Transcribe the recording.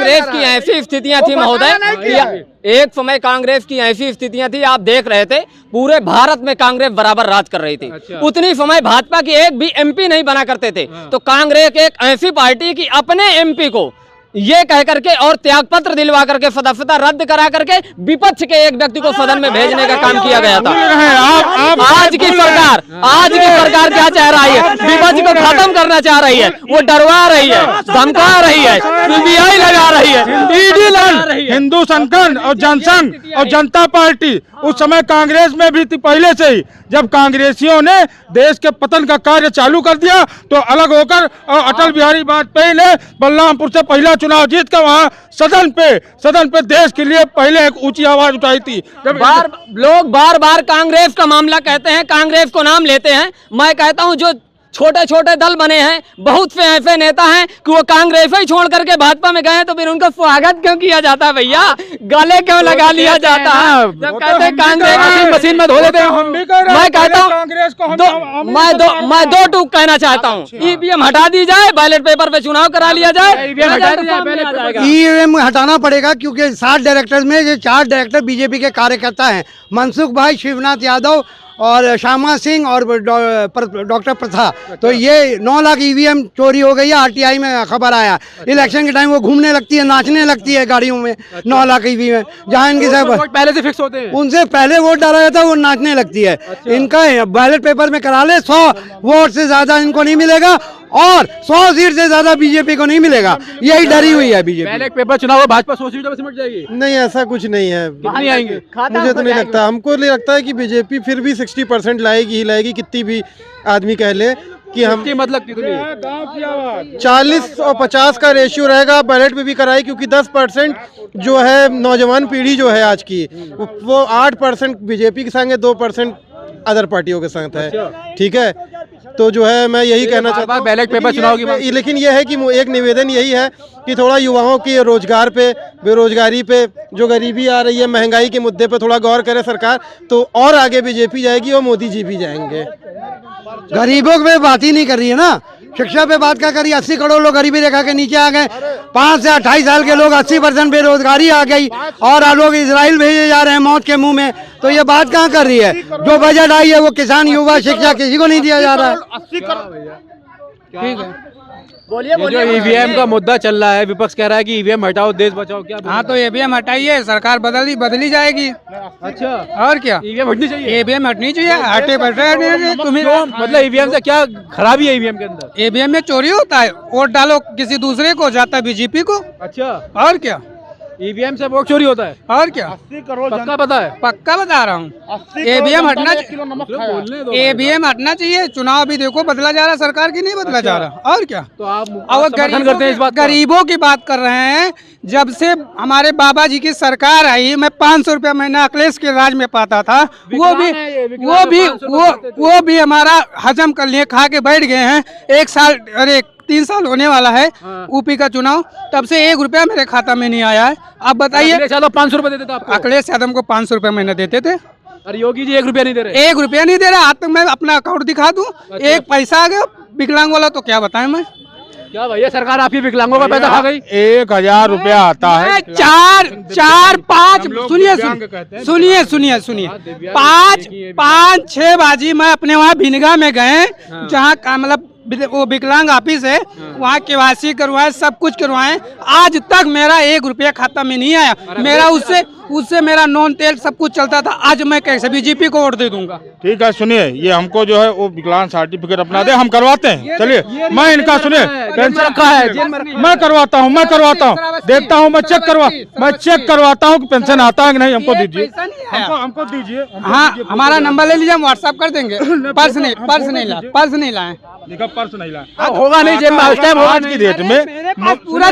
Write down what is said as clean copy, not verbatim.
कांग्रेस की ऐसी स्थितियां थी महोदय, एक समय कांग्रेस की ऐसी स्थितियां थी, आप देख रहे थे पूरे भारत में कांग्रेस बराबर राज कर रही थी। उतनी समय भाजपा की एक भी एमपी नहीं बना करते थे। तो कांग्रेस एक ऐसी पार्टी की अपने एमपी को ये कह करके और त्यागपत्र दिलवा करके सदस्यता रद्द करा करके विपक्ष के एक व्यक्ति को सदन में भेजने का काम किया गया था। आज की सरकार क्या चाह रही है? विपक्ष को खत्म करना चाह रही है, वो डरवा रही है, धमका रही है, सीबीआई लगा रही है, ईडी लगा रही है। हिंदू संगठन और जनसंघ और जनता पार्टी उस समय कांग्रेस में भी थी पहले से ही। जब कांग्रेसियों ने देश के पतन का कार्य चालू कर दिया तो अलग होकर अटल बिहारी वाजपेयी ने बलरामपुर से पहला चुनाव जीत कर वहाँ सदन पे देश के लिए पहले एक ऊंची आवाज उठाई थी। लोग बार बार कांग्रेस का मामला कहते हैं, कांग्रेस को नाम लेते हैं। मैं कहता हूं जो छोटे छोटे दल बने हैं, बहुत से ऐसे नेता हैं कि वो कांग्रेस ही छोड़ करके भाजपा में गए, तो फिर उनका स्वागत क्यों किया जाता है भैया? गले क्यों लगा लिया जाता है? जब कहते हैं कांग्रेस की मशीन में धो देते हैं। मैं कहता हूँ मैं दो टूक कहना चाहता हूँ, ईवीएम हटा दी जाए, बैलेट पेपर पे चुनाव करा लिया जाए। ईवीएम हटाना पड़ेगा क्योंकि 7 डायरेक्टर में ये 4 डायरेक्टर बीजेपी के कार्यकर्ता हैं, मनसुख भाई, शिवनाथ यादव और श्यामा सिंह और डॉक्टर प्रथा। तो ये 9 लाख ईवीएम चोरी हो गई है, आरटीआई में खबर आया। इलेक्शन के टाइम वो घूमने लगती है, नाचने लगती है गाड़ियों में। 9 लाख ईवीएम जहाँ इनकी पहले से फिक्स होते हैं, उनसे पहले वोट डाला जाता है, वो नाचने लगती है। इनका बैलेट पेपर में करा ले, 100 वोट से ज्यादा इनको नहीं मिलेगा और 100 सीट से ज्यादा बीजेपी को नहीं मिलेगा। यही डरी हुई है बीजेपी। बैलेट पेपर चुनाव भाजपा 100 सीटों में सिमट जाएगी? नहीं, ऐसा कुछ नहीं है। नहीं आएंगे? मुझे तो नहीं लगता। हमको नहीं लगता है कि बीजेपी फिर भी 60% लाएगी ही लाएगी, कितनी भी आदमी कह ले कि हम मतलब 40 और 50 का रेशियो रहेगा। बैलेट में भी कराई क्योंकि 10% जो है नौजवान पीढ़ी जो है आज की, वो 8% बीजेपी के संग है, 2% अदर पार्टियों के संग है। ठीक है, तो जो है मैं यही कहना चाहता हूँ बैलेट पेपर चुनाव की। लेकिन यह है कि एक निवेदन यही है कि थोड़ा युवाओं के रोजगार पे, बेरोजगारी पे, जो गरीबी आ रही है, महंगाई के मुद्दे पे थोड़ा गौर करे सरकार, तो और आगे बीजेपी जाएगी और मोदी जी भी जाएंगे। गरीबों पे बात ही नहीं कर रही है ना, शिक्षा पे बात क्या करी? 80 करोड़ लोग गरीबी रेखा के नीचे आ गए। 5 से 28 साल के लोग 80% बेरोजगारी आ गई और लोग इजराइल भेजे जा रहे हैं मौत के मुंह में। तो ये बात कहाँ कर रही है? जो बजट आई है वो किसान, युवा, शिक्षा किसी को नहीं दिया जा रहा है। ठीक है, बोलिए। जो ईवीएम का मुद्दा चल रहा है, विपक्ष कह रहा है कि ईवीएम हटाओ, देश बचाओ, क्या? हाँ, तो ईवीएम हटाइए, सरकार बदली जाएगी। अच्छा, और क्या? ईवीएम हटनी चाहिए? ईवीएम हटनी चाहिए, हटे बैठे तुम्हें। मतलब ईवीएम से क्या खराबी है? ईवीएम के अंदर ईवीएम में चोरी होता है, वोट डालो किसी दूसरे को, जाता है बीजेपी को। अच्छा, और क्या? ईवीएम से वोट चोरी होता है? और क्या? पक्का पता है? पक्का बता रहा हूँ। ईवीएम हटना चाहिए। चुनाव भी देखो बदला जा रहा, सरकार की नहीं बदला जा रहा। और क्या? तो आप समर्थन करते हैं इस बात? गरीबों की बात कर रहे हैं। जब से हमारे बाबा जी की सरकार आई, मैं 500 रुपया महीना अखिलेश के राज में पाता था, वो भी हमारा हजम कर लिए, खा के बैठ गए हैं। 1 साल, अरे 3 साल होने वाला है यूपी का चुनाव, तब से 1 रुपया मेरे खाता में नहीं आया है। आप बताइए। चलो 500 रुपए देते थे आपको? अखिलेश यादव को 500 रुपया महीना देते थे। और योगी जी 1 रुपया नहीं दे रहे? 1 रुपया नहीं दे रहा। आज तक मैं अपना अकाउंट दिखा दूं? एक पैसा आ गया विकलांग वाला, तो क्या बताएं मैं? क्या भैया, सरकार आपकी विकलांगों का पैसा खा गई? 1000 रुपया आता है। 4 5 सुनिए 5 6 बाजी मैं अपने वहाँ भिनगा में गए, जहाँ का मतलब वो विकलांग ऑफिस है, वहाँ केवाईसी करवाए, सब कुछ करवाए। आज तक मेरा 1 रुपया खाता में नहीं आया। मेरा उससे मेरा नॉन तेल सब कुछ चलता था। आज मैं कैसे बीजेपी को वोट दे दूंगा? ठीक है, सुनिए, ये हमको जो है वो विकलांग सर्टिफिकेट अपना दे, हम करवाते हैं। चलिए, मैं इनका सुनिए, पेंशन का है, मैं करवाता हूँ, देखता हूँ, मैं चेक करवाता हूँ कि पेंशन आता है कि नहीं। हमको दीजिए, हमको दीजिए। हाँ, हमारा नंबर ले लीजिए, हम व्हाट्सएप कर देंगे। पर्स नहीं लाए। पर्स नहीं लाए, होगा नहीं जेब में, उस टाइम होगा आज की डेट में पूरा